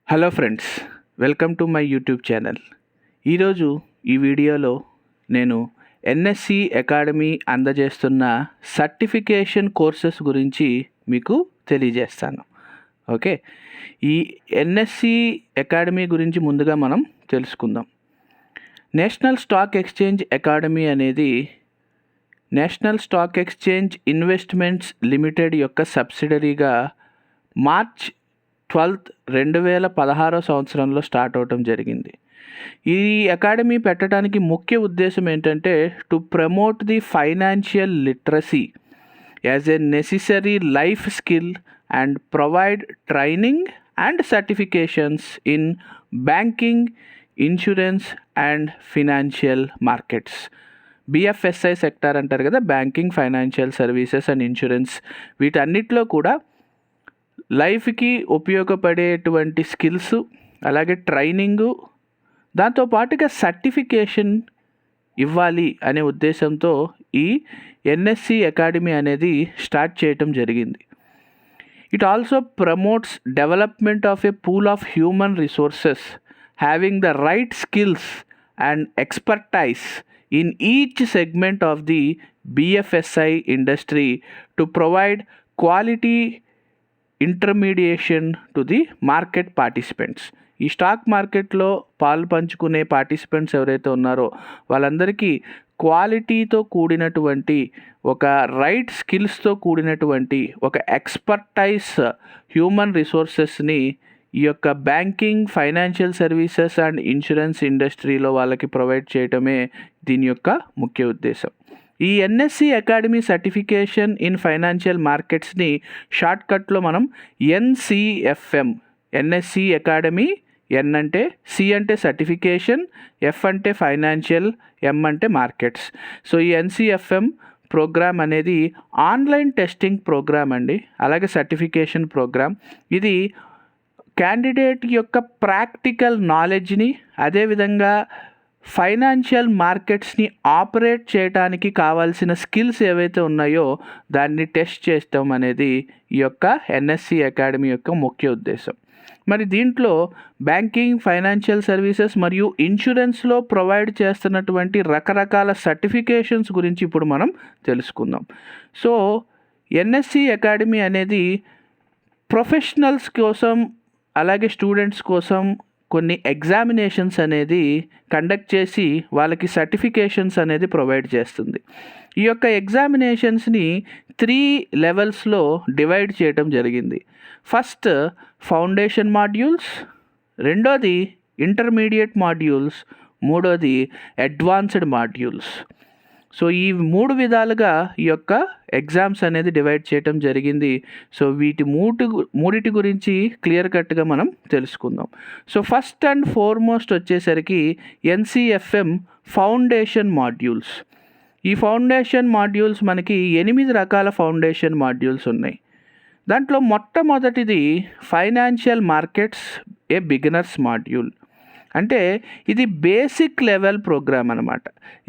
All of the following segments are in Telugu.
Hello friends, welcome to my YouTube channel. ఈరోజు ఈ వీడియోలో నేను ఎన్ఎస్సి అకాడమీ అందజేస్తున్న సర్టిఫికేషన్ కోర్సెస్ గురించి మీకు తెలియజేస్తాను. ఓకే, ఈ ఎన్ఎస్సి అకాడమీ గురించి ముందుగా మనం తెలుసుకుందాం. నేషనల్ స్టాక్ ఎక్స్చేంజ్ అకాడమీ అనేది national stock exchange investments limited యొక్క సబ్సిడరీగా మార్చ్ 12, 2016 సంవత్సరంలో స్టార్ట్ అవటం జరిగింది. ఈ అకాడమీ పెట్టడానికి ముఖ్య ఉద్దేశం ఏంటంటే to promote the financial literacy as a necessary life skill and provide training and certifications in banking, insurance and financial markets. BFSI sector అంటారు కదా, banking, financial services and insurance. వీటన్నిటిలో కూడా లైఫ్కి ఉపయోగపడేటువంటి స్కిల్స్, అలాగే ట్రైనింగు, దాంతోపాటుగా సర్టిఫికేషన్ ఇవ్వాలి అనే ఉద్దేశంతో ఈ ఎన్ఎస్సి అకాడమీ అనేది స్టార్ట్ చేయటం జరిగింది. It also promotes development of a pool of human resources having the right skills and expertise in each segment of the BFSI industry to provide quality intermediation to the market participants. ఈ స్టాక్ మార్కెట్లో పాలు పంచుకునే పార్టిసిపెంట్స్ ఎవరైతే ఉన్నారో వాళ్ళందరికీ క్వాలిటీతో కూడినటువంటి, ఒక రైట్ స్కిల్స్తో కూడినటువంటి ఒక ఎక్స్పర్టైజ్ హ్యూమన్ రిసోర్సెస్ని ఈ యొక్క banking, financial services and insurance ఇండస్ట్రీలో వాళ్ళకి ప్రొవైడ్ చేయటమే దీని యొక్క ముఖ్య ఉద్దేశం. ఈ NSE academy certification in financial మార్కెట్స్ని షార్ట్కట్లో మనం ఎన్సిఎఫ్ఎం, ఎన్ఎస్సి అకాడమీ, ఎన్ అంటే, సి అంటే సర్టిఫికేషన్, ఎఫ్ అంటే ఫైనాన్షియల్, ఎం అంటే మార్కెట్స్. సో ఈ ఎన్సిఎఫ్ఎం ప్రోగ్రామ్ అనేది ఆన్లైన్ టెస్టింగ్ ప్రోగ్రామ్ అండి, అలాగే సర్టిఫికేషన్ ప్రోగ్రామ్. ఇది క్యాండిడేట్ యొక్క ప్రాక్టికల్ నాలెడ్జ్ని, అదేవిధంగా ఫైనాన్షియల్ మార్కెట్స్ని ఆపరేట్ చేయడానికి కావాల్సిన స్కిల్స్ ఏవైతే ఉన్నాయో దాన్ని టెస్ట్ చేయటం అనేది ఈ యొక్క ఎన్ఎస్సి అకాడమీ యొక్క ముఖ్య ఉద్దేశం. మరి దీంట్లో బ్యాంకింగ్, ఫైనాన్షియల్ సర్వీసెస్ మరియు ఇన్సూరెన్స్లో ప్రొవైడ్ చేస్తున్నటువంటి రకరకాల సర్టిఫికేషన్స్ గురించి ఇప్పుడు మనం తెలుసుకుందాం. సో ఎన్ఎస్సి అకాడమీ అనేది ప్రొఫెషనల్స్ కోసం, అలాగే స్టూడెంట్స్ కోసం కొన్ని ఎగ్జామినేషన్స్ అనేది కండక్ట్ చేసి వాళ్ళకి సర్టిఫికేషన్స్ అనేది ప్రొవైడ్ చేస్తుంది. ఈ యొక్క ఎగ్జామినేషన్స్ని 3 లెవెల్స్లో డివైడ్ చేయటం జరిగింది. ఫస్ట్ ఫౌండేషన్ మాడ్యూల్స్, రెండోది ఇంటర్మీడియట్ మాడ్యూల్స్, మూడోది అడ్వాన్స్డ్ మాడ్యూల్స్. సో ఈ 3 విధాలుగా ఈ యొక్క ఎగ్జామ్స్ అనేది డివైడ్ చేయటం జరిగింది. సో మూడిటి గురించి క్లియర్ కట్గా మనం తెలుసుకుందాం. సో ఫస్ట్ అండ్ ఫార్మోస్ట్ వచ్చేసరికి ఎన్సిఎఫ్ఎం ఫౌండేషన్ మాడ్యూల్స్. ఈ ఫౌండేషన్ మాడ్యూల్స్ మనకి 8 రకాల ఫౌండేషన్ మాడ్యూల్స్ ఉన్నాయి. దాంట్లో మొట్టమొదటిది ఫైనాన్షియల్ మార్కెట్స్ ఏ బిగినర్స్ మాడ్యూల్. అంటే ఇది బేసిక్ లెవెల్ ప్రోగ్రామ్ అన్నమాట.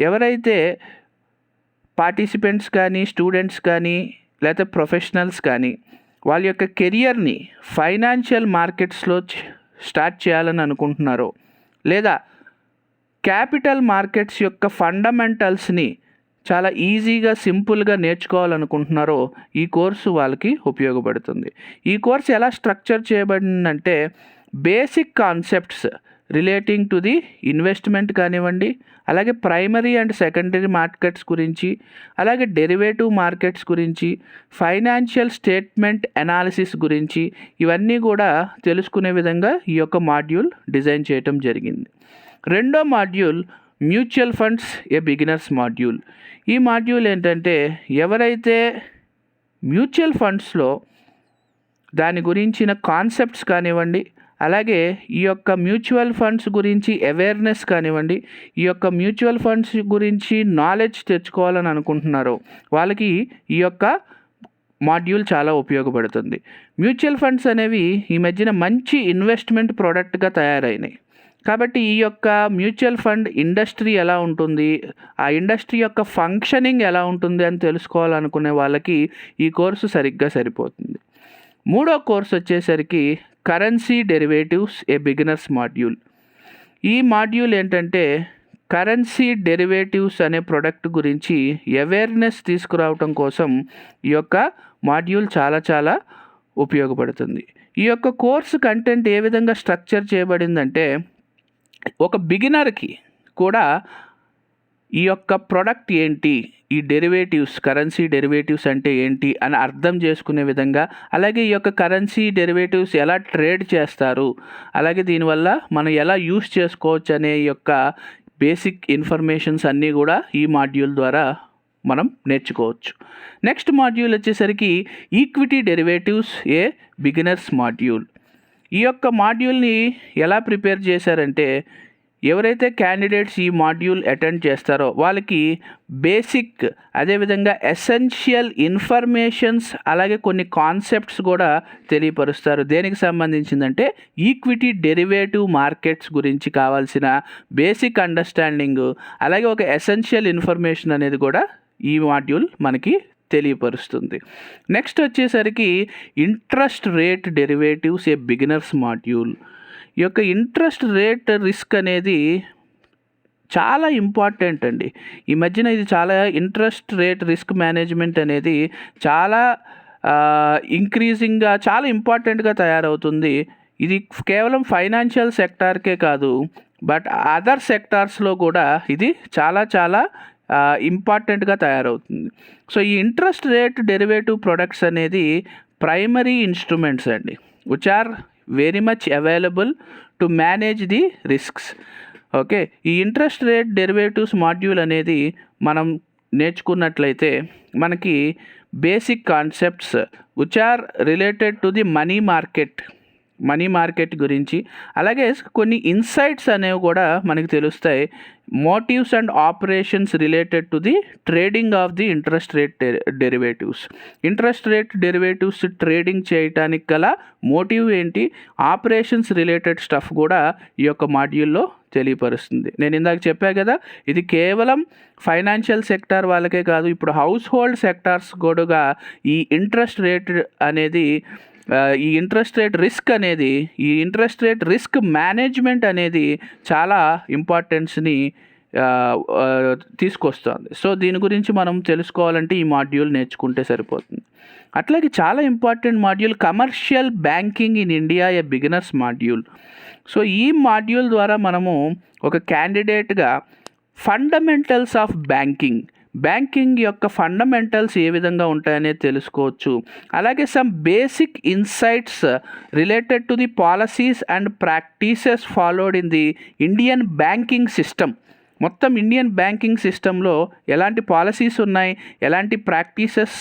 ఎవరైతే పార్టిసిపెంట్స్ కానీ, స్టూడెంట్స్ కానీ, లేకపోతే ప్రొఫెషనల్స్ కానీ వాళ్ళ యొక్క కెరియర్ని ఫైనాన్షియల్ మార్కెట్స్లో స్టార్ట్ చేయాలని అనుకుంటున్నారో, లేదా క్యాపిటల్ మార్కెట్స్ యొక్క ఫండమెంటల్స్ని చాలా ఈజీగా, సింపుల్గా నేర్చుకోవాలనుకుంటున్నారో ఈ కోర్సు వాళ్ళకి ఉపయోగపడుతుంది. ఈ కోర్సు ఎలా స్ట్రక్చర్ చేయబడిందంటే basic concepts relating to the investment కానివ్వండి, అలాగే ప్రైమరీ అండ్ సెకండరీ మార్కెట్స్ గురించి, అలాగే డెరివేటివ్ మార్కెట్స్ గురించి, ఫైనాన్షియల్ స్టేట్మెంట్ అనాలిసిస్ గురించి, ఇవన్నీ కూడా తెలుసుకునే విధంగా ఈ యొక్క మాడ్యూల్ డిజైన్ చేయటం జరిగింది. రెండో మాడ్యూల్ మ్యూచువల్ ఫండ్స్ ఏ బిగినర్స్ మాడ్యూల్. ఈ మాడ్యూల్ ఏంటంటే ఎవరైతే మ్యూచువల్ ఫండ్స్లో దాని గురించిన కాన్సెప్ట్స్ కానివ్వండి, అలాగే ఈ యొక్క మ్యూచువల్ ఫండ్స్ గురించి అవేర్నెస్ కానివ్వండి, ఈ యొక్క మ్యూచువల్ ఫండ్స్ గురించి నాలెడ్జ్ తెచ్చుకోవాలని అనుకుంటున్నారో వాళ్ళకి ఈ యొక్క మాడ్యూల్ చాలా ఉపయోగపడుతుంది. మ్యూచువల్ ఫండ్స్ అనేవి ఈ మధ్యన మంచి ఇన్వెస్ట్మెంట్ ప్రోడక్ట్గా తయారైనాయి. కాబట్టి ఈ యొక్క మ్యూచువల్ ఫండ్ ఇండస్ట్రీ ఎలా ఉంటుంది, ఆ ఇండస్ట్రీ యొక్క ఫంక్షనింగ్ ఎలా ఉంటుంది అని తెలుసుకోవాలనుకునే వాళ్ళకి ఈ కోర్సు సరిగ్గా సరిపోతుంది. మూడో కోర్సు వచ్చేసరికి కరెన్సీ డెరివేటివ్స్ ఏ బిగినర్స్ మాడ్యూల్. ఈ మాడ్యూల్ ఏంటంటే కరెన్సీ డెరివేటివ్స్ అనే ప్రోడక్ట్ గురించి అవేర్నెస్ తీసుకురావటం కోసం ఈ యొక్క మాడ్యూల్ చాలా చాలా ఉపయోగపడుతుంది. ఈ యొక్క కోర్సు కంటెంట్ ఏ విధంగా స్ట్రక్చర్ చేయబడిందంటే ఒక బిగినర్కి కూడా ఈ యొక్క ప్రోడక్ట్ ఏంటి, ఈ డెరివేటివ్స్, కరెన్సీ డెరివేటివ్స్ అంటే ఏంటి అని అర్థం చేసుకునే విధంగా, అలాగే ఈ యొక్క కరెన్సీ డెరివేటివ్స్ ఎలా ట్రేడ్ చేస్తారు, అలాగే దీనివల్ల మనం ఎలా యూస్ చేసుకోవచ్చు అనే యొక్క బేసిక్ ఇన్ఫర్మేషన్స్ అన్నీ కూడా ఈ మాడ్యూల్ ద్వారా మనం నేర్చుకోవచ్చు. నెక్స్ట్ మాడ్యూల్ వచ్చేసరికి ఈక్విటీ డెరివేటివ్స్ ఏ బిగినర్స్ మాడ్యూల్. ఈ యొక్క మాడ్యూల్ని ఎలా ప్రిపేర్ చేశారంటే ఎవరైతే క్యాండిడేట్స్ ఈ మాడ్యూల్ అటెండ్ చేస్తారో వాళ్ళకి బేసిక్, అదేవిధంగా ఎసెన్షియల్ ఇన్ఫర్మేషన్స్, అలాగే కొన్ని కాన్సెప్ట్స్ కూడా తెలియపరుస్తారు. దేనికి సంబంధించిందంటే ఈక్విటీ డెరివేటివ్ మార్కెట్స్ గురించి కావాల్సిన బేసిక్ అండర్స్టాండింగ్, అలాగే ఒక ఎసెన్షియల్ ఇన్ఫర్మేషన్ అనేది కూడా ఈ మాడ్యూల్ మనకి తెలియపరుస్తుంది. నెక్స్ట్ వచ్చేసరికి ఇంట్రెస్ట్ రేట్ డెరివేటివ్స్ ఏ బిగినర్స్ మాడ్యూల్. ఈ యొక్క ఇంట్రెస్ట్ రేట్ రిస్క్ అనేది చాలా ఇంపార్టెంట్ అండి. ఈ మధ్యన ఇది చాలా ఇంట్రెస్ట్ రేట్ రిస్క్ మేనేజ్మెంట్ అనేది చాలా ఇంక్రీజింగ్గా, చాలా ఇంపార్టెంట్గా తయారవుతుంది. ఇది కేవలం ఫైనాన్షియల్ సెక్టార్కే కాదు, బట్ అదర్ సెక్టార్స్లో కూడా ఇది చాలా చాలా ఇంపార్టెంట్గా తయారవుతుంది. సో ఈ ఇంట్రెస్ట్ రేట్ డెరివేటివ్ ప్రొడక్ట్స్ అనేది ప్రైమరీ ఇన్స్ట్రుమెంట్స్ అండి, which are very much available to manage the risks. Okay, ఈ ఇంట్రెస్ట్ రేట్ డెరివేటివ్స్ మాడ్యూల్ అనేది మనం నేర్చుకున్నట్లయితే మనకి basic concepts which are related to the money market గురించి, అలాగే కొన్ని ఇన్సైట్స్ అనేవి కూడా మనకి తెలుస్తాయి. Motives and operations related to the trading of the interest rate derivatives. Interest rate derivatives trading చేయటానికి గల మోటివ్ ఏంటి, ఆపరేషన్స్ రిలేటెడ్ స్టఫ్ కూడా ఈ యొక్క మాడ్యూల్లో తెలియపరుస్తుంది. నేను ఇందాక చెప్పా కదా, ఇది కేవలం ఫైనాన్షియల్ సెక్టార్ వాళ్ళకే కాదు, ఇప్పుడు హౌస్ హోల్డ్ సెక్టార్స్ కూడా ఈ ఇంట్రెస్ట్ రేట్ అనేది, ఈ ఇంట్రెస్ట్ రేట్ రిస్క్ అనేది, ఈ ఇంట్రెస్ట్ రేట్ రిస్క్ మేనేజ్మెంట్ అనేది చాలా ఇంపార్టెన్స్ని తీసుకొస్తుంది. సో దీని గురించి మనం తెలుసుకోవాలంటే ఈ మాడ్యూల్ నేర్చుకుంటే సరిపోతుంది. అట్లాగే చాలా important module commercial banking in India A beginners module. So ఈ మాడ్యూల్ ద్వారా మనము ఒక క్యాండిడేట్గా ఫండమెంటల్స్ ఆఫ్ బ్యాంకింగ్ యొక్క ఫండమెంటల్స్ ఏ విధంగా ఉంటాయనేది తెలుసుకోవచ్చు. అలాగే some basic insights related to the policies and practices followed in the Indian banking system. మొత్తం ఇండియన్ బ్యాంకింగ్ సిస్టంలో ఎలాంటి పాలసీస్ ఉన్నాయి, ఎలాంటి ప్రాక్టీసెస్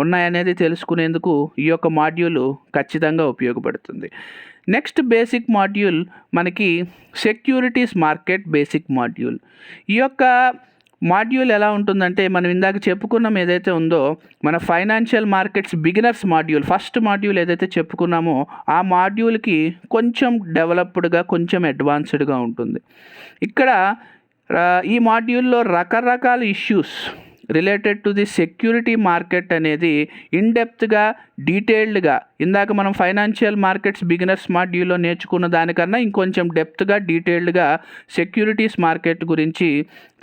ఉన్నాయనేది తెలుసుకునేందుకు ఈ యొక్క మాడ్యూల్ ఖచ్చితంగా ఉపయోగపడుతుంది. నెక్స్ట్ బేసిక్ మాడ్యూల్ మనకి సెక్యూరిటీస్ మార్కెట్ బేసిక్ మాడ్యూల్. ఈ యొక్క మాడ్యూల్ ఎలా ఉంటుందంటే మనం ఇందాక చెప్పుకున్నాం ఏదైతే ఉందో మన financial markets beginners module, first module ఏదైతే చెప్పుకున్నామో ఆ మాడ్యూల్కి కొంచెం డెవలప్డ్గా, కొంచెం అడ్వాన్స్డ్గా ఉంటుంది. ఇక్కడ ఈ మాడ్యూల్లో రకరకాల issues related to the security market అనేది ఇన్డెప్త్గా, డీటెయిల్డ్గా, ఇందాక మనం ఫైనాన్షియల్ మార్కెట్స్ బిగినర్స్ మాడ్యూల్లో నేర్చుకున్న దానికన్నా ఇంకొంచెం డెప్త్గా, డీటెయిల్డ్గా సెక్యూరిటీస్ మార్కెట్ గురించి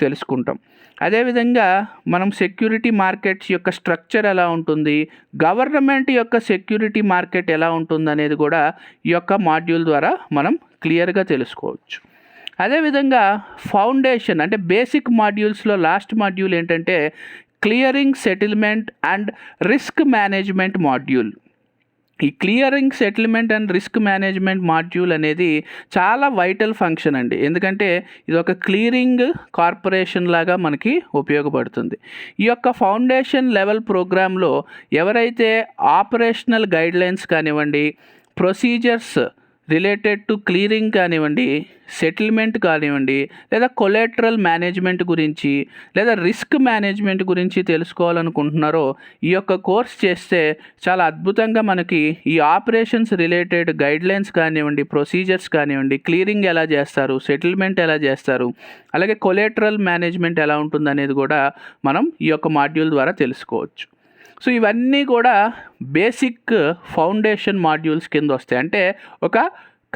తెలుసుకుంటాం. అదేవిధంగా మనం సెక్యూరిటీ మార్కెట్స్ యొక్క స్ట్రక్చర్ ఎలా ఉంటుంది, గవర్నమెంట్ యొక్క సెక్యూరిటీ మార్కెట్ ఎలా ఉంటుంది అనేది కూడా ఈ యొక్క మాడ్యూల్ ద్వారా మనం క్లియర్గా తెలుసుకోవచ్చు. అదేవిధంగా ఫౌండేషన్ అంటే బేసిక్ మాడ్యూల్స్లో లాస్ట్ మాడ్యూల్ ఏంటంటే clearing, settlement and risk management module. ఈ clearing, settlement and risk management module అనేది చాలా వైటల్ ఫంక్షన్ అండి. ఎందుకంటే ఇది ఒక క్లియరింగ్ కార్పొరేషన్ లాగా మనకి ఉపయోగపడుతుంది. ఈ యొక్క ఫౌండేషన్ లెవెల్ ప్రోగ్రాంలో ఎవరైతే ఆపరేషనల్ గైడ్లైన్స్ కానివ్వండి, ప్రొసీజర్స్ రిలేటెడ్ టు క్లియరింగ్ కానివ్వండి, సెటిల్మెంట్ కానివ్వండి, లేదా కొలాటరల్ మేనేజ్మెంట్ గురించి, లేదా రిస్క్ మేనేజ్మెంట్ గురించి తెలుసుకోవాలనుకుంటున్నారో ఈ యొక్క కోర్స్ చేస్తే చాలా అద్భుతంగా మనకి ఈ ఆపరేషన్స్ రిలేటెడ్ గైడ్లైన్స్ కానివ్వండి, ప్రొసీజర్స్ కానివ్వండి, క్లియరింగ్ ఎలా చేస్తారు, సెటిల్మెంట్ ఎలా చేస్తారు, అలాగే కొలాటరల్ మేనేజ్మెంట్ ఎలా ఉంటుంది అనేది కూడా మనం ఈ యొక్క మాడ్యూల్ ద్వారా తెలుసుకోవచ్చు. సో ఇవన్నీ కూడా బేసిక్ ఫౌండేషన్ మాడ్యూల్స్ కింద వస్తాయి. అంటే ఒక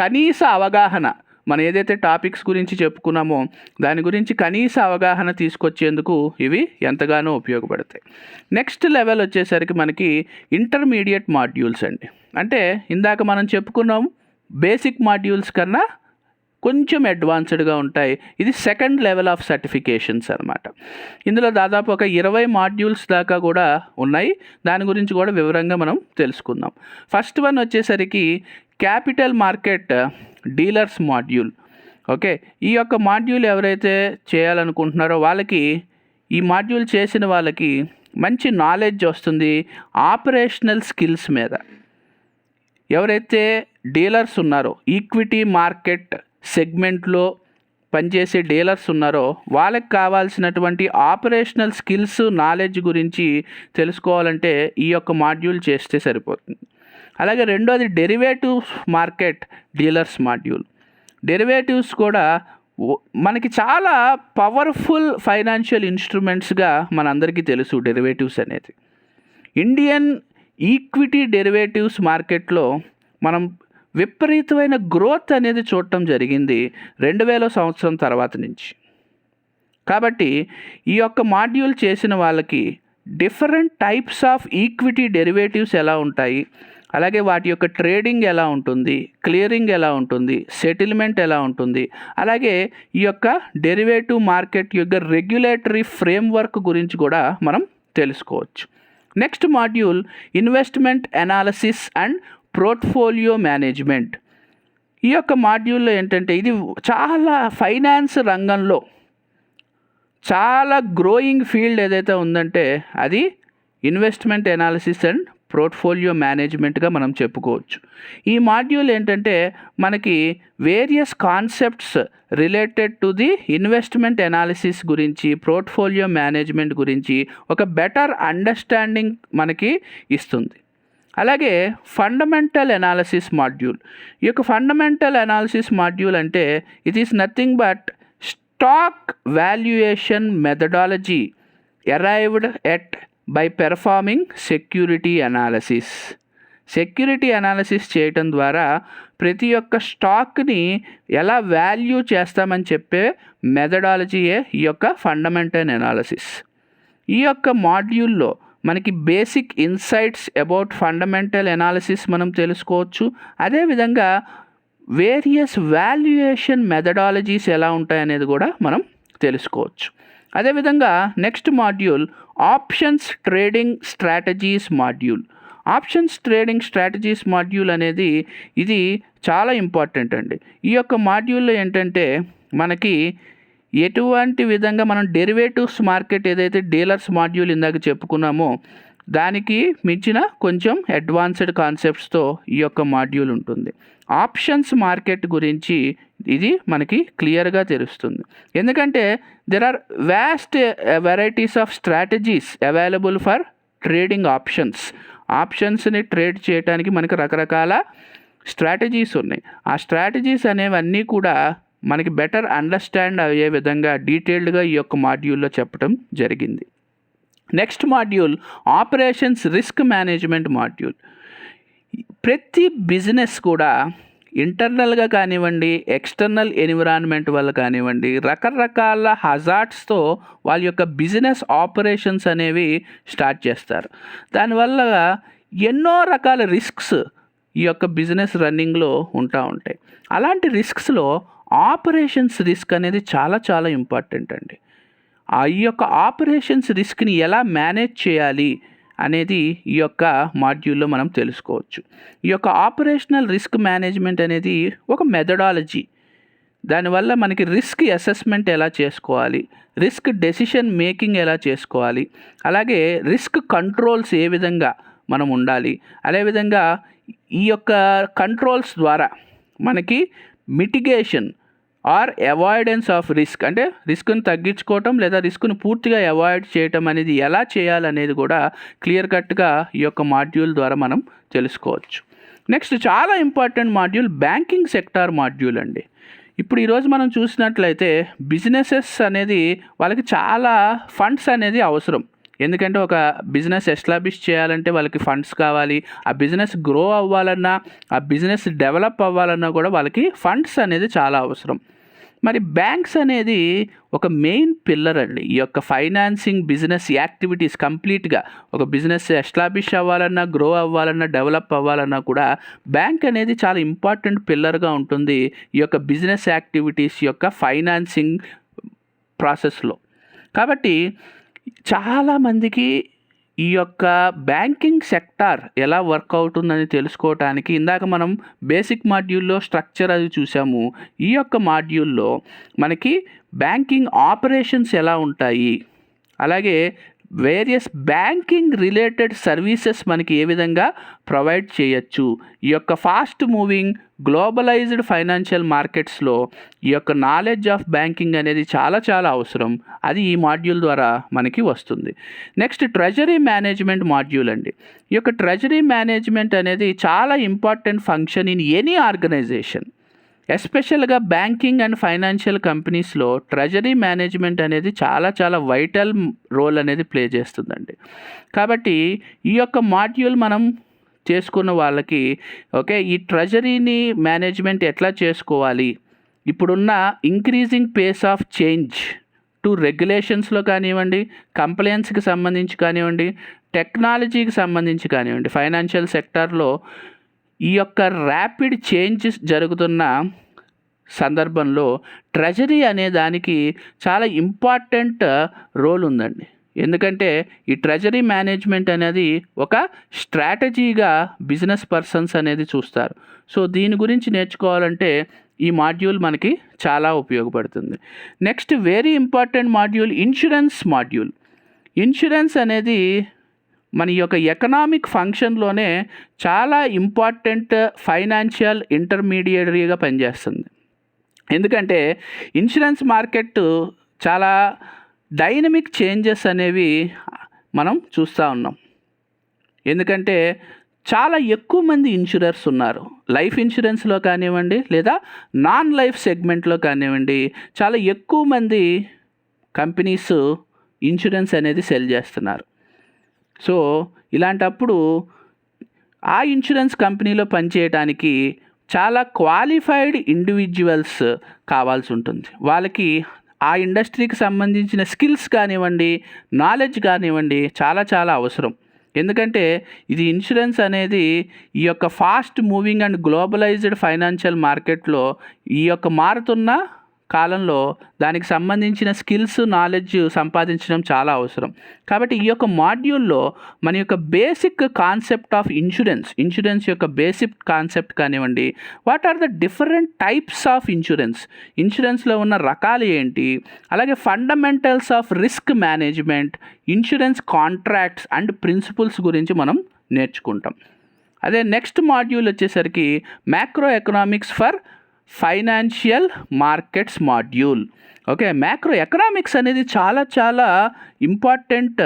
కనీస అవగాహన, మనం ఏదైతే టాపిక్స్ గురించి చెప్పుకున్నామో దాని గురించి కనీస అవగాహన తీసుకొచ్చేందుకు ఇవి ఎంతగానో ఉపయోగపడతాయి. నెక్స్ట్ లెవెల్ వచ్చేసరికి మనకి ఇంటర్మీడియట్ మాడ్యూల్స్ అండి. అంటే ఇందాక మనం చెప్పుకున్నాం బేసిక్ మాడ్యూల్స్ కన్నా కొంచెం అడ్వాన్స్డ్గా ఉంటాయి. ఇది సెకండ్ లెవెల్ ఆఫ్ సర్టిఫికేషన్స్ అనమాట. ఇందులో దాదాపు ఒక 20 మాడ్యూల్స్ దాకా కూడా ఉన్నాయి. దాని గురించి కూడా వివరంగా మనం తెలుసుకుందాం. ఫస్ట్ వన్ వచ్చేసరికి capital market dealers module. Okay, ఈ యొక్క మాడ్యూల్ ఎవరైతే చేయాలనుకుంటున్నారో వాళ్ళకి, ఈ మాడ్యూల్ చేసిన వాళ్ళకి మంచి నాలెడ్జ్ వస్తుంది ఆపరేషనల్ స్కిల్స్ మీద. ఎవరైతే డీలర్స్ ఉన్నారో, ఈక్విటీ మార్కెట్ సెగ్మెంట్లో పనిచేసే డీలర్స్ ఉన్నారో వాళ్ళకి కావాల్సినటువంటి ఆపరేషనల్ స్కిల్స్, నాలెడ్జ్ గురించి తెలుసుకోవాలంటే ఈ యొక్క మాడ్యూల్ చేస్తే సరిపోతుంది. అలాగే రెండోది derivatives market dealers module. Derivatives కూడా మనకి చాలా పవర్ఫుల్ ఫైనాన్షియల్ ఇన్స్ట్రుమెంట్స్గా మనందరికీ తెలుసు. డెరివేటివ్స్ అనేది ఇండియన్ ఈక్విటీ డెరివేటివ్స్ మార్కెట్లో మనం విపరీతమైన గ్రోత్ అనేది చూడటం జరిగింది 2000 సంవత్సరం తర్వాత నుంచి. కాబట్టి ఈ యొక్క మాడ్యూల్ చేసిన వాళ్ళకి different types of equity derivatives ఎలా ఉంటాయి, అలాగే వాటి యొక్క ట్రేడింగ్ ఎలా ఉంటుంది, క్లియరింగ్ ఎలా ఉంటుంది, సెటిల్మెంట్ ఎలా ఉంటుంది, అలాగే ఈ యొక్క డెరివేటివ్ మార్కెట్ యొక్క రెగ్యులేటరీ ఫ్రేమ్వర్క్ గురించి కూడా మనం తెలుసుకోవచ్చు. Next module investment analysis and portfolio management. ఈ యొక్క మాడ్యూల్లో ఏంటంటే ఇది చాలా ఫైనాన్స్ రంగంలో చాలా గ్రోయింగ్ ఫీల్డ్ ఏదైతే ఉందంటే అది ఇన్వెస్ట్మెంట్ అనాలిసిస్ అండ్ పోర్ట్ఫోలియో మేనేజ్మెంట్గా మనం చెప్పుకోవచ్చు. ఈ మాడ్యూల్ ఏంటంటే మనకి various concepts related to the investment analysis గురించి, పోర్ట్ఫోలియో మేనేజ్మెంట్ గురించి ఒక బెటర్ అండర్స్టాండింగ్ మనకి ఇస్తుంది. అలాగే ఫండమెంటల్ అనాలిసిస్ మాడ్యూల్. ఈ యొక్క ఫండమెంటల్ అనాలిసిస్ మాడ్యూల్ అంటే it is nothing but stock valuation methodology arrived at by performing security analysis. Security analysis చేయటం ద్వారా ప్రతి ఒక్క స్టాక్ని ఎలా వాల్యూ చేస్తామని చెప్పే మెథడాలజీయే ఈ యొక్క ఫండమెంటల్ అనాలిసిస్. ఈ యొక్క మాడ్యూల్లో మనకి basic insights about fundamental analysis మనం తెలుసుకోవచ్చు. అదేవిధంగా వేరియస్ వాల్యుయేషన్ మెథడాలజీస్ ఎలా ఉంటాయనేది కూడా మనం తెలుసుకోవచ్చు. అదేవిధంగా next module options trading strategies module. Options trading strategies module అనేది ఇది చాలా ఇంపార్టెంట్ అండి. ఈ యొక్క మాడ్యూల్లో ఏంటంటే మనకి ఎటువంటి విధంగా మనం డెరివేటివ్స్ మార్కెట్ ఏదైతే డీలర్స్ మాడ్యూల్ ఇందాక చెప్పుకున్నామో దానికి మించిన కొంచెం అడ్వాన్స్డ్ కాన్సెప్ట్స్తో ఈ యొక్క మాడ్యూల్ ఉంటుంది. ఆప్షన్స్ మార్కెట్ గురించి ఇది మనకి క్లియర్గా తెలుస్తుంది. ఎందుకంటే there are vast varieties of strategies available for trading options. ఆప్షన్స్ని ట్రేడ్ చేయడానికి మనకి రకరకాల స్ట్రాటజీస్ ఉన్నాయి. ఆ స్ట్రాటజీస్ అనేవన్నీ కూడా మనకి బెటర్ అండర్స్టాండ్ అయ్యే విధంగా డీటెయిల్డ్గా ఈ యొక్క మాడ్యూల్లో చెప్పడం జరిగింది. Next module operations risk management module. ప్రతి బిజినెస్ కూడా ఇంటర్నల్గా కానివ్వండి, ఎక్స్టర్నల్ ఎన్విరాన్మెంట్ వల్ల కానివ్వండి, రకరకాల హజార్డ్స్తో వాళ్ళ యొక్క బిజినెస్ ఆపరేషన్స్ అనేవి స్టార్ట్ చేస్తారు. దానివల్ల ఎన్నో రకాల రిస్క్స్ ఈ యొక్క బిజినెస్ రన్నింగ్లో ఉంటాయి. అలాంటి రిస్క్స్లో ఆపరేషన్స్ రిస్క్ అనేది చాలా చాలా ఇంపార్టెంట్ అండి. ఈ యొక్క ఆపరేషన్స్ రిస్క్ని ఎలా మేనేజ్ చేయాలి అనేది ఈ యొక్క మాడ్యూల్లో మనం తెలుసుకోవచ్చు. ఈ యొక్క ఆపరేషనల్ రిస్క్ మేనేజ్మెంట్ అనేది ఒక మెథడాలజీ. దానివల్ల మనకి రిస్క్ అసెస్మెంట్ ఎలా చేసుకోవాలి, రిస్క్ డెసిషన్ మేకింగ్ ఎలా చేసుకోవాలి, అలాగే రిస్క్ కంట్రోల్స్ ఏ విధంగా మనం ఉండాలి, అదేవిధంగా ఈ యొక్క కంట్రోల్స్ ద్వారా మనకి mitigation or avoidance of risk, అంటే రిస్క్ను తగ్గించుకోవటం లేదా రిస్క్ను పూర్తిగా అవాయిడ్ చేయటం అనేది ఎలా చేయాలనేది కూడా క్లియర్ కట్గా ఈ యొక్క మాడ్యూల్ ద్వారా మనం తెలుసుకోవచ్చు. నెక్స్ట్ చాలా important module banking sector module అండి. ఇప్పుడు ఈరోజు మనం చూసినట్లయితే బిజినెసెస్ అనేది వాళ్ళకి చాలా ఫండ్స్ అనేది అవసరం. ఎందుకంటే ఒక బిజినెస్ ఎస్టాబ్లిష్ చేయాలంటే వాళ్ళకి ఫండ్స్ కావాలి, ఆ బిజినెస్ గ్రో అవ్వాలన్నా, ఆ బిజినెస్ డెవలప్ అవ్వాలన్నా కూడా వాళ్ళకి ఫండ్స్ అనేది చాలా అవసరం. మరి బ్యాంక్స్ అనేది ఒక మెయిన్ పిల్లర్ అండి. ఈ యొక్క ఫైనాన్సింగ్ బిజినెస్ యాక్టివిటీస్ కంప్లీట్గా ఒక బిజినెస్ ఎస్టాబ్లిష్ అవ్వాలన్నా, గ్రో అవ్వాలన్నా, డెవలప్ అవ్వాలన్నా కూడా బ్యాంక్ అనేది చాలా ఇంపార్టెంట్ పిల్లర్గా ఉంటుంది ఈ యొక్క బిజినెస్ యాక్టివిటీస్ యొక్క ఫైనాన్సింగ్ ప్రాసెస్లో. కాబట్టి చాలామందికి ఈ యొక్క బ్యాంకింగ్ సెక్టార్ ఎలా వర్క్ అవుతుందని తెలుసుకోవటానికి ఇందాక మనం బేసిక్ మాడ్యూల్లో స్ట్రక్చర్ అది చూసాము. ఈ యొక్క మాడ్యూల్లో మనకి బ్యాంకింగ్ ఆపరేషన్స్ ఎలా ఉంటాయి, అలాగే వేరియస్ బ్యాంకింగ్ రిలేటెడ్ సర్వీసెస్ మనకి ఏ విధంగా ప్రొవైడ్ చేయొచ్చు, ఈ యొక్క ఫాస్ట్ మూవింగ్ గ్లోబలైజ్డ్ ఫైనాన్షియల్ మార్కెట్స్లో ఈ యొక్క నాలెడ్జ్ ఆఫ్ బ్యాంకింగ్ అనేది చాలా చాలా అవసరం. అది ఈ మాడ్యూల్ ద్వారా మనకి వస్తుంది. నెక్స్ట్ ట్రెజరీ మేనేజ్మెంట్ మాడ్యూల్ అండి. ఈ యొక్క ట్రెజరీ మేనేజ్మెంట్ అనేది చాలా important function in any organization. ఎస్పెషల్గా బ్యాంకింగ్ అండ్ ఫైనాన్షియల్ కంపెనీస్లో ట్రెజరీ మేనేజ్మెంట్ అనేది చాలా చాలా వైటల్ రోల్ అనేది ప్లే చేస్తుందండి. కాబట్టి ఈ యొక్క మాడ్యూల్ మనం చేసుకున్న వాళ్ళకి ఓకే, ఈ ట్రెజరీని మేనేజ్మెంట్ ఎట్లా చేసుకోవాలి, ఇప్పుడున్న increasing pace of change to రెగ్యులేషన్స్లో కానివ్వండి, కంప్లైన్స్కి సంబంధించి కానివ్వండి, టెక్నాలజీకి సంబంధించి కానివ్వండి, ఫైనాన్షియల్ సెక్టార్లో ఈ యొక్క ర్యాపిడ్ చేంజెస్ జరుగుతున్న సందర్భంలో ట్రెజరీ అనే దానికి చాలా ఇంపార్టెంట్ రోల్ ఉందండి. ఎందుకంటే ఈ ట్రెజరీ మేనేజ్మెంట్ అనేది ఒక స్ట్రాటజీగా బిజినెస్ పర్సన్స్ అనేది చూస్తారు. సో దీని గురించి నేర్చుకోవాలంటే ఈ మాడ్యూల్ మనకి చాలా ఉపయోగపడుతుంది. Next very important module insurance module. Insurance అనేది మన యొక్క ఎకనామిక్ ఫంక్షన్లోనే చాలా ఇంపార్టెంట్ ఫైనాన్షియల్ ఇంటర్మీడియటరీగా పనిచేస్తుంది. ఎందుకంటే ఇన్సూరెన్స్ మార్కెట్ చాలా డైనమిక్ చేంజెస్ అనేవి మనం చూస్తూ ఉన్నాం. ఎందుకంటే చాలా ఎక్కువ మంది ఇన్సూరర్స్ ఉన్నారు. లైఫ్ ఇన్సూరెన్స్లో కానివ్వండి, లేదా నాన్ లైఫ్ సెగ్మెంట్లో కానివ్వండి, చాలా ఎక్కువ మంది కంపెనీస్ ఇన్సూరెన్స్ అనేది సెల్ చేస్తున్నారు. సో ఇలాంటప్పుడు ఆ ఇన్సూరెన్స్ కంపెనీలో పనిచేయడానికి చాలా క్వాలిఫైడ్ ఇండివిజువల్స్ కావాల్సి ఉంటుంది. వాళ్ళకి ఆ ఇండస్ట్రీకి సంబంధించిన స్కిల్స్ కానివ్వండి, నాలెడ్జ్ కానివ్వండి చాలా చాలా అవసరం. ఎందుకంటే ఇది ఇన్సూరెన్స్ అనేది ఈ యొక్క fast moving and globalised financial మార్కెట్లో ఈ యొక్క మారుతున్న కాలంలో దానికి సంబంధించిన స్కిల్స్, నాలెడ్జ్ సంపాదించడం చాలా అవసరం. కాబట్టి ఈ యొక్క మాడ్యూల్లో మన యొక్క బేసిక్ కాన్సెప్ట్ ఆఫ్ ఇన్సూరెన్స్ యొక్క బేసిక్ కాన్సెప్ట్ కానివ్వండి, what are the different types of ఇన్సూరెన్స్లో ఉన్న రకాలు ఏంటి, అలాగే fundamentals of risk management, insurance contracts and principles గురించి మనం నేర్చుకుంటాం. అదే నెక్స్ట్ మాడ్యూల్ వచ్చేసరికి macroeconomics for financial markets module. Okay, macroeconomics అనేది చాలా చాలా ఇంపార్టెంట్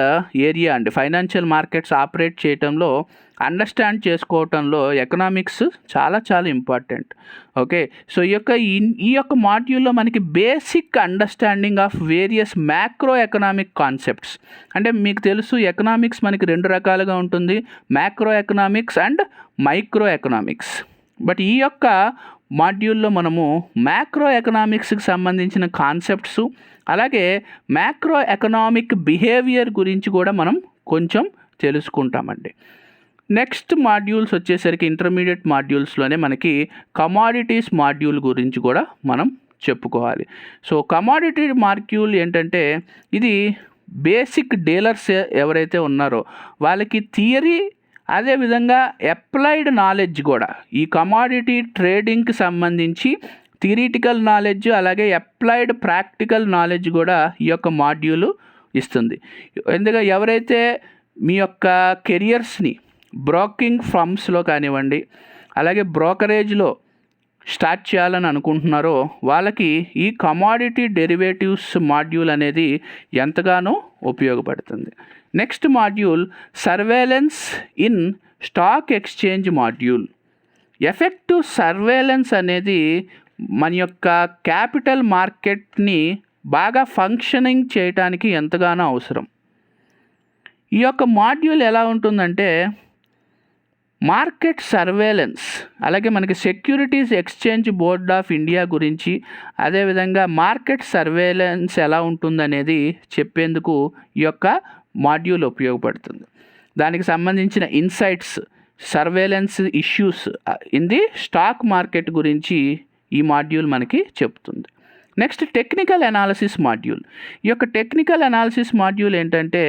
ఏరియా అండి. ఫైనాన్షియల్ మార్కెట్స్ ఆపరేట్ చేయటంలో, అండర్స్టాండ్ చేసుకోవటంలో ఎకనామిక్స్ చాలా చాలా ఇంపార్టెంట్. ఓకే, సో ఈ యొక్క మాడ్యూల్లో మనకి basic understanding of various macro economic concepts. అంటే మీకు తెలుసు ఎకనామిక్స్ మనకి రెండు రకాలుగా ఉంటుంది, macro economics and micro economics. But ఈ యొక్క మాడ్యూల్లో మనము మ్యాక్రో ఎకనామిక్స్కి సంబంధించిన కాన్సెప్ట్స్, అలాగే మ్యాక్రో ఎకనామిక్ బిహేవియర్ గురించి కూడా మనం కొంచెం తెలుసుకుంటామండి. నెక్స్ట్ మాడ్యూల్స్ వచ్చేసరికి ఇంటర్మీడియట్ మాడ్యూల్స్లోనే మనకి కమాడిటీస్ మాడ్యూల్ గురించి కూడా మనం చెప్పుకోవాలి. సో కమాడిటీ మాడ్యూల్ ఏంటంటే ఇది బేసిక్ డీలర్స్ ఎవరైతే ఉన్నారో వాళ్ళకి థియరీ, అదేవిధంగా అప్లైడ్ నాలెడ్జ్ కూడా ఈ కమాడిటీ ట్రేడింగ్కి సంబంధించి థియరిటికల్ నాలెడ్జ్, అలాగే అప్లైడ్ ప్రాక్టికల్ నాలెడ్జ్ కూడా ఈ యొక్క మాడ్యూల్ ఇస్తుంది. ఎందుకంటే ఎవరైతే మీ యొక్క కెరియర్స్ని బ్రోకింగ్ ఫర్మ్స్లో కానివ్వండి, అలాగే బ్రోకరేజ్లో స్టార్ట్ చేయాలని అనుకుంటున్నారో వాళ్ళకి ఈ కమాడిటీ డెరివేటివ్స్ మాడ్యూల్ అనేది ఎంతగానో ఉపయోగపడుతుంది. Next module surveillance in stock exchange module. Effective surveillance అనేది మన యొక్క క్యాపిటల్ మార్కెట్ని బాగా ఫంక్షనింగ్ చేయడానికి ఎంతగానో అవసరం. ఈ యొక్క మాడ్యూల్ ఎలా ఉంటుందంటే మార్కెట్ సర్వేలెన్స్, అలాగే మనకి securities exchange board of India గురించి, అదేవిధంగా మార్కెట్ సర్వేలెన్స్ ఎలా ఉంటుందనేది చెప్పేందుకు ఈ యొక్క మాడ్యూల్ ఉపయోగపడుతుంది. దానికి సంబంధించిన insights, surveillance issues in the stock market గురించి ఈ మాడ్యూల్ మనకి చెప్తుంది. Next technical analysis module. ఈ యొక్క టెక్నికల్ అనాలిసిస్ మాడ్యూల్ ఏంటంటే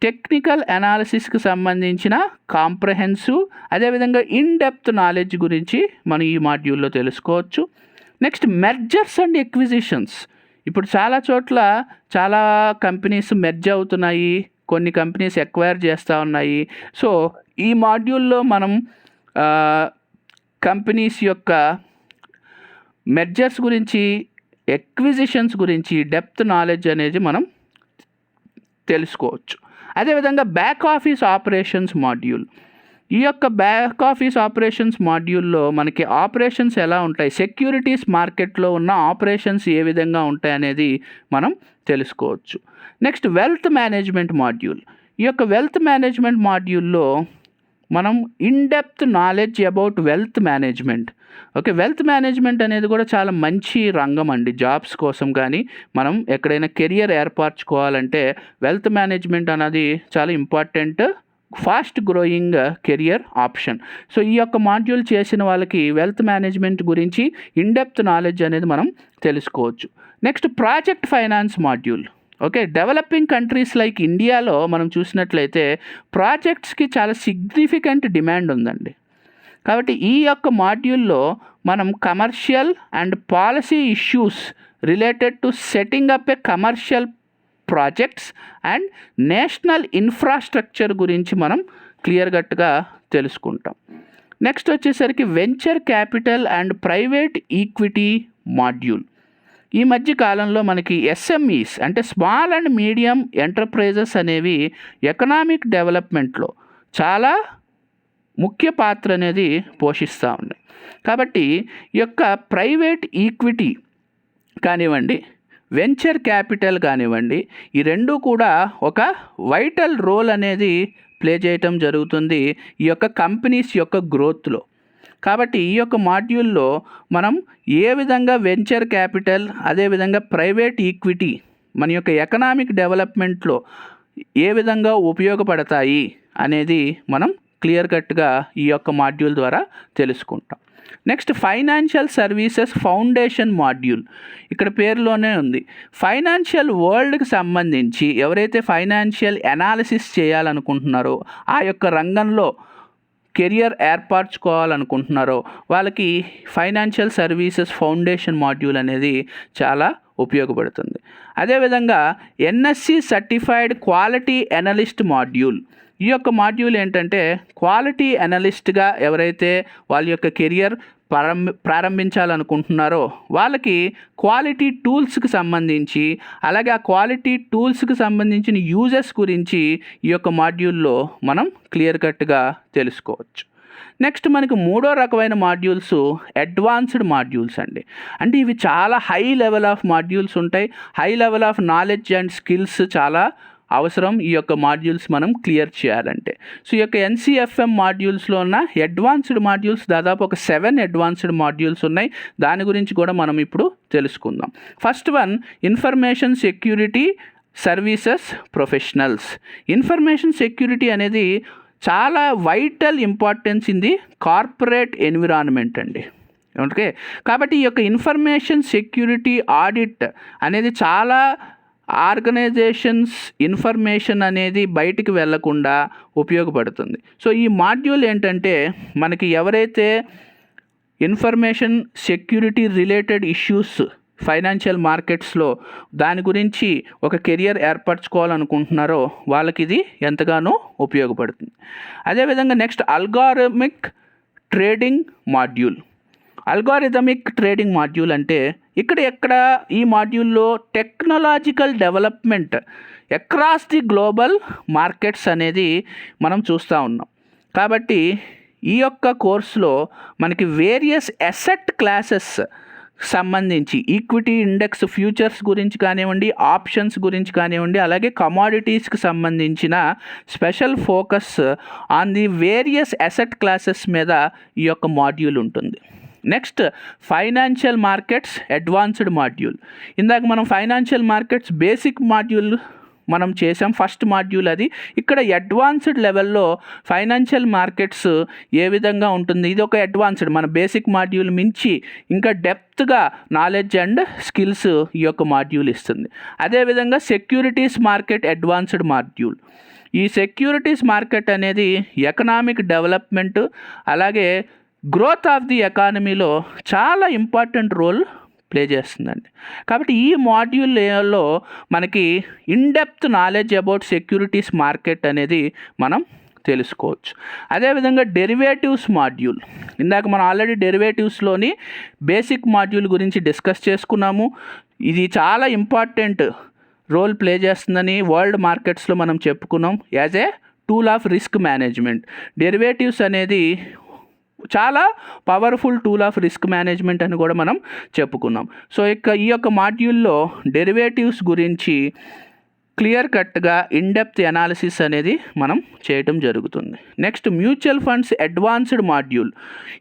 టెక్నికల్ అనాలిసిస్కి సంబంధించిన కాంప్రహెన్సివ్, అదేవిధంగా ఇన్ డెప్త్ నాలెడ్జ్ గురించి మనం ఈ మాడ్యూల్లో తెలుసుకోవచ్చు. Next mergers and acquisitions. ఇప్పుడు చాలా చోట్ల చాలా కంపెనీస్ మెర్జ్ అవుతున్నాయి, కొన్ని కంపెనీస్ ఎక్వైర్ చేస్తూ ఉన్నాయి. సో ఈ మాడ్యూల్లో మనం కంపెనీస్ యొక్క మెర్జర్స్ గురించి, ఎక్విజిషన్స్ గురించి డెప్త్ నాలెడ్జ్ అనేది మనం తెలుసుకోవచ్చు. అదేవిధంగా బ్యాక్ ఆఫీస్ ఆపరేషన్స్ మాడ్యూల్. ఈ యొక్క బ్యాక్ ఆఫీస్ ఆపరేషన్స్ మాడ్యూల్లో మనకి ఆపరేషన్స్ ఎలా ఉంటాయి, సెక్యూరిటీస్ మార్కెట్లో ఉన్న ఆపరేషన్స్ ఏ విధంగా ఉంటాయి అనేది మనం తెలుసుకోవచ్చు. Next wealth management module. ఈ యొక్క వెల్త్ మేనేజ్మెంట్ మాడ్యూల్లో మనం in depth knowledge about wealth management. Okay, wealth management అనేది కూడా చాలా మంచి రంగం అండి. జాబ్స్ కోసం కానీ మనం ఎక్కడైనా కెరియర్ ఏర్పరచుకోవాలంటే వెల్త్ మేనేజ్మెంట్ అనేది చాలా important, fast growing career option. So ఈ యొక్క మాడ్యూల్ చేసిన వాళ్ళకి వెల్త్ మేనేజ్మెంట్ గురించి ఇన్ డెప్త్ నాలెడ్జ్ అనేది మనం తెలుసుకోవచ్చు. Next project finance module. Okay, developing countries like ఇండియాలో మనం చూసినట్లయితే ప్రాజెక్ట్స్కి చాలా సిగ్నిఫికెంట్ డిమాండ్ ఉందండి. కాబట్టి ఈ యొక్క మాడ్యూల్లో మనం commercial and policy issues related to setting up a commercial projects and national infrastructure గురించి మనం క్లియర్ కట్గా తెలుసుకుంటాం. నెక్స్ట్ వచ్చేసరికి venture capital and private equity module. ఈ మధ్య కాలంలో మనకి ఎస్ఎంఈస్ అంటే స్మాల్ అండ్ మీడియం ఎంటర్ప్రైజెస్ అనేవి ఎకనామిక్ డెవలప్మెంట్లో చాలా ముఖ్య పాత్ర అనేది పోషిస్తూ ఉన్నాయి. కాబట్టి ఈ యొక్క ప్రైవేట్ ఈక్విటీ కానివ్వండి, వెంచర్ క్యాపిటల్ కానివ్వండి, ఈ రెండు కూడా ఒక వైటల్ రోల్ అనేది ప్లే చేయటం జరుగుతుంది ఈ యొక్క కంపెనీస్ యొక్క గ్రోత్లో. కాబట్టి ఈ యొక్క మాడ్యూల్లో మనం ఏ విధంగా వెంచర్ క్యాపిటల్, అదేవిధంగా ప్రైవేట్ ఈక్విటీ మన యొక్క ఎకనామిక్ డెవలప్మెంట్లో ఏ విధంగా ఉపయోగపడతాయి అనేది మనం క్లియర్ కట్గా ఈ యొక్క మాడ్యూల్ ద్వారా తెలుసుకుంటాం. Next financial services foundation module. ఇక్కడ పేరులోనే ఉంది, ఫైనాన్షియల్ వరల్డ్కి సంబంధించి ఎవరైతే ఫైనాన్షియల్ అనాలిసిస్ చేయాలనుకుంటున్నారో, ఆ యొక్క రంగంలో కెరియర్ ఏర్పరచుకోవాలనుకుంటున్నారో వాళ్ళకి ఫైనాన్షియల్ సర్వీసెస్ ఫౌండేషన్ మాడ్యూల్ అనేది చాలా ఉపయోగపడుతుంది. అదేవిధంగా NSE certified quality analyst module. ఈ యొక్క మాడ్యూల్ ఏంటంటే క్వాలిటీ అనలిస్ట్గా ఎవరైతే వాళ్ళ యొక్క కెరియర్ ప్రారంభించాలనుకుంటున్నారో వాళ్ళకి క్వాలిటీ టూల్స్కి సంబంధించి, అలాగే ఆ క్వాలిటీ టూల్స్కి సంబంధించిన యూజెస్ గురించి ఈ యొక్క మాడ్యూల్లో మనం క్లియర్ కట్గా తెలుసుకోవచ్చు. నెక్స్ట్ మనకి మూడో రకమైన మాడ్యూల్స్ అడ్వాన్స్డ్ మాడ్యూల్స్ అండి. అంటే ఇవి చాలా హై లెవెల్ ఆఫ్ మాడ్యూల్స్ ఉంటాయి. High level of knowledge and skills చాలా అవసరం ఈ యొక్క మాడ్యూల్స్ మనం క్లియర్ చేయాలంటే. సో ఈ యొక్క ఎన్సిఎఫ్ఎం మాడ్యూల్స్లో ఉన్న అడ్వాన్స్డ్ మాడ్యూల్స్ దాదాపు ఒక 7 అడ్వాన్స్డ్ మాడ్యూల్స్ ఉన్నాయి. దాని గురించి కూడా మనం ఇప్పుడు తెలుసుకుందాం. First one information security services professionals. Information security అనేది చాలా vital importance in the corporate environment అండి. ఓకే, కాబట్టి ఈ యొక్క ఇన్ఫర్మేషన్ సెక్యూరిటీ ఆడిట్ అనేది చాలా ఆర్గనైజేషన్స్ ఇన్ఫర్మేషన్ అనేది బయటికి వెళ్లకుండా ఉపయోగపడుతుంది. సో ఈ మాడ్యూల్ ఏంటంటే మనకి ఎవరైతే information security related issues financial మార్కెట్స్లో దాని గురించి ఒక కెరియర్ ఏర్పరచుకోవాలనుకుంటున్నారో వాళ్ళకి ఇది ఎంతగానో ఉపయోగపడుతుంది. అదేవిధంగా next algorithmic trading module. Algorithmic trading module అంటే ఇక్కడ ఈ మాడ్యూల్లో technological development across the global markets అనేది మనం చూస్తూ ఉన్నాం. కాబట్టి ఈ యొక్క కోర్సులో మనకి వేరియస్ అసెట్ క్లాసెస్ సంబంధించి ఈక్విటీ ఇండెక్స్ ఫ్యూచర్స్ గురించి కానివ్వండి, ఆప్షన్స్ గురించి కానివ్వండి, అలాగే కమాడిటీస్కి సంబంధించిన special focus on the various asset classes మీద ఈ యొక్క మాడ్యూల్ ఉంటుంది. Next financial markets advanced module. ఇందాక మనం ఫైనాన్షియల్ మార్కెట్స్ బేసిక్ మాడ్యూల్ మనం చేసాం, ఫస్ట్ మాడ్యూల్ అది. ఇక్కడ అడ్వాన్స్డ్ లెవెల్లో ఫైనాన్షియల్ మార్కెట్స్ ఏ విధంగా ఉంటుంది, ఇది ఒక అడ్వాన్స్డ్ మన బేసిక్ మాడ్యూల్ మించి ఇంకా డెప్త్గా నాలెడ్జ్ అండ్ స్కిల్స్ ఈ యొక్క మాడ్యూల్ ఇస్తుంది. అదేవిధంగా సెక్యూరిటీస్ మార్కెట్ అడ్వాన్స్డ్ మాడ్యూల్. ఈ సెక్యూరిటీస్ మార్కెట్ అనేది ఎకనామిక్ డెవలప్మెంట్ అలాగే గ్రోత్ ఆఫ్ ది ఎకానమీలో చాలా ఇంపార్టెంట్ రోల్ ప్లే చేస్తుందండి. కాబట్టి ఈ మాడ్యూల్లో మనకి in depth knowledge about securities market అనేది మనం తెలుసుకోవచ్చు. అదేవిధంగా డెరివేటివ్స్ మాడ్యూల్. ఇందాక మనం ఆల్రెడీ డెరివేటివ్స్లోని బేసిక్ మాడ్యూల్ గురించి డిస్కస్ చేసుకున్నాము. ఇది చాలా ఇంపార్టెంట్ రోల్ ప్లే చేస్తుందని వరల్డ్ మార్కెట్స్లో మనం చెప్పుకున్నాం as a tool of risk management. Derivatives అనేది చాలా powerful tool of risk management అని కూడా మనం చెప్పుకున్నాం. సో ఈ యొక్క మాడ్యూల్లో డెరివేటివ్స్ గురించి క్లియర్ కట్గా ఇన్డెప్త్ అనాలిసిస్ అనేది మనం చేయటం జరుగుతుంది. Next mutual funds advanced module.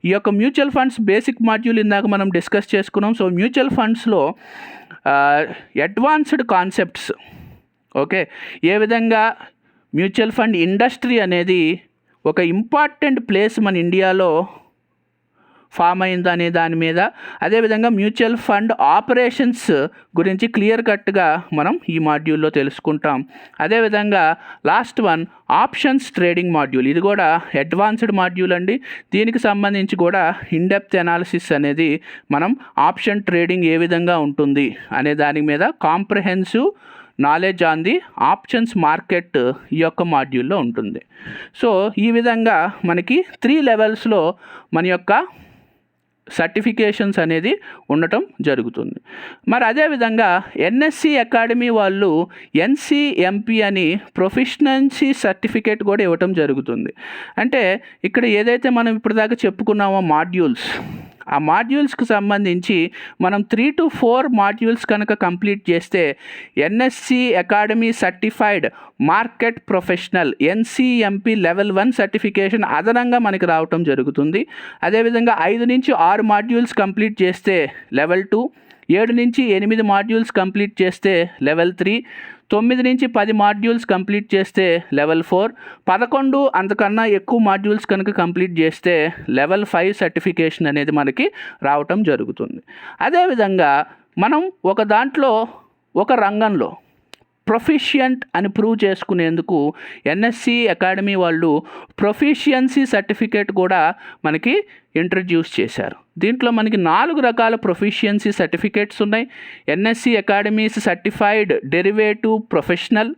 ఈ యొక్క మ్యూచువల్ ఫండ్స్ బేసిక్ మాడ్యూల్ ఇందాక మనం డిస్కస్ చేసుకున్నాం. సో మ్యూచువల్ ఫండ్స్లో అడ్వాన్స్డ్ కాన్సెప్ట్స్, ఓకే, ఏ విధంగా మ్యూచువల్ ఫండ్ ఇండస్ట్రీ అనేది ఒక ఇంపార్టెంట్ ప్లేస్ మన ఇండియాలో ఫామ్ అయింది అనే దాని మీద, అదేవిధంగా మ్యూచువల్ ఫండ్ ఆపరేషన్స్ గురించి క్లియర్ కట్గా మనం ఈ మాడ్యూల్లో తెలుసుకుంటాం. అదేవిధంగా last one options trading module. ఇది కూడా అడ్వాన్స్డ్ మాడ్యూల్ అండి. దీనికి సంబంధించి కూడా ఇన్డెప్త్ అనాలిసిస్ అనేది మనం ఆప్షన్ ట్రేడింగ్ ఏ విధంగా ఉంటుంది అనే దాని మీద comprehensive knowledge on the options market ఈ యొక్క మాడ్యూల్లో ఉంటుంది. సో ఈ విధంగా మనకి 3 లెవెల్స్లో మన యొక్క సర్టిఫికేషన్స్ అనేది ఉండటం జరుగుతుంది. మరి అదేవిధంగా ఎన్ఎస్సి అకాడమీ వాళ్ళు ఎన్సిఎంపి అని ప్రొఫెషనన్సీ సర్టిఫికేట్ కూడా ఇవ్వటం జరుగుతుంది. అంటే ఇక్కడ ఏదైతే మనం ఇప్పటిదాకా చెప్పుకున్నామో మాడ్యూల్స్, ఆ మాడ్యూల్స్కి సంబంధించి మనం 3 to 4 మాడ్యూల్స్ కనుక కంప్లీట్ చేస్తే NSE academy certified market professional NCMP level 1 certification అదనంగా మనకి రావటం జరుగుతుంది. అదేవిధంగా 5 నుంచి 6 మాడ్యూల్స్ కంప్లీట్ చేస్తే లెవెల్ 2, 7 నుంచి 8 మాడ్యూల్స్ కంప్లీట్ చేస్తే లెవెల్ 3, 9 నుంచి 10 మాడ్యూల్స్ కంప్లీట్ చేస్తే లెవెల్ 4, 11 అంతకన్నా ఎక్కువ మాడ్యూల్స్ కనుక కంప్లీట్ చేస్తే లెవెల్ 5 సర్టిఫికేషన్ అనేది మనకి రావటం జరుగుతుంది. అదేవిధంగా మనం ఒక దాంట్లో ఒక రంగంలో ప్రొఫిషియంట్ అని ప్రూవ్ చేసుకునేందుకు ఎన్ఎస్సి అకాడమీ వాళ్ళు ప్రొఫిషియన్సీ సర్టిఫికేట్ కూడా మనకి ఇంట్రడ్యూస్ చేశారు. దీంట్లో మనకి 4 రకాల ప్రొఫిషియన్సీ సర్టిఫికేట్స్ ఉన్నాయి. NSE academies certified derivative professional,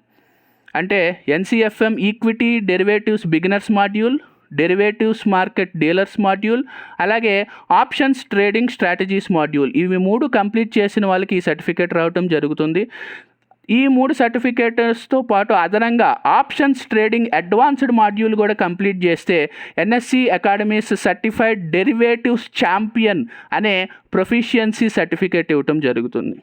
అంటే NCFM equity derivatives beginners module, derivatives market dealers module, అలాగే ఆప్షన్స్ ట్రేడింగ్ స్ట్రాటజీస్ మాడ్యూల్. ఇవి 3 కంప్లీట్ చేసిన వాళ్ళకి ఈ సర్టిఫికేట్ రావటం జరుగుతుంది. ఈ 3 సర్టిఫికేట్స్తో పాటు అదనంగా ఆప్షన్స్ ట్రేడింగ్ అడ్వాన్స్డ్ మాడ్యూల్ కూడా కంప్లీట్ చేస్తే NSE academies certified derivatives champion అనే ప్రొఫిషియన్సీ సర్టిఫికేట్ ఇవ్వటం జరుగుతుంది.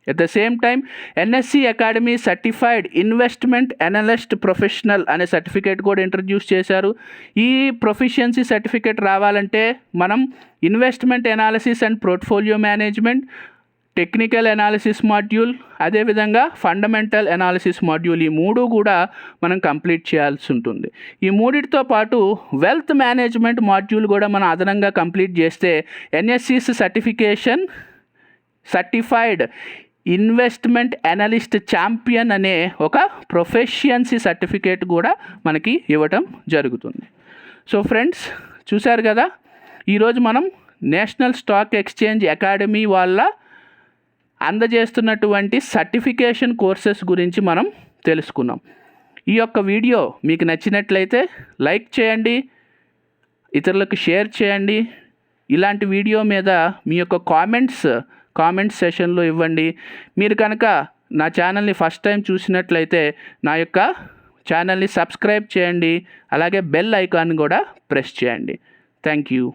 At the same time NSE academy certified investment analyst professional అనే సర్టిఫికేట్ కూడా ఇంట్రడ్యూస్ చేశారు. ఈ ప్రొఫిషియన్సీ సర్టిఫికేట్ రావాలంటే మనం investment analysis and portfolio management, technical analysis module, అదేవిధంగా ఫండమెంటల్ అనాలిసిస్ మాడ్యూల్, ఈ 3 కూడా మనం కంప్లీట్ చేయాల్సి ఉంటుంది. ఈ 3తో పాటు వెల్త్ మేనేజ్మెంట్ మాడ్యూల్ కూడా మనం అదనంగా కంప్లీట్ చేస్తే NSE's certification certified investment analyst champion అనే ఒక ప్రొఫెషియన్సీ సర్టిఫికేట్ కూడా మనకి ఇవ్వటం జరుగుతుంది. సో ఫ్రెండ్స్, చూశారు కదా, ఈరోజు మనం నేషనల్ స్టాక్ ఎక్స్చేంజ్ అకాడమీ వాళ్ళ అందజేస్తున్నటువంటి సర్టిఫికేషన్ కోర్సెస్ గురించి మనం తెలుసుకున్నాం. ఈ యొక్క వీడియో మీకు నచ్చినట్లయితే లైక్ చేయండి, ఇతరులకు షేర్ చేయండి. ఇలాంటి వీడియో మీద మీ యొక్క కామెంట్స్ సెషన్లో ఇవ్వండి. మీరు కనుక నా ఛానల్ని ఫస్ట్ టైం చూసినట్లయితే నా యొక్క ఛానల్ని సబ్స్క్రైబ్ చేయండి, అలాగే బెల్ ఐకాన్ కూడా ప్రెస్ చేయండి. Thank you.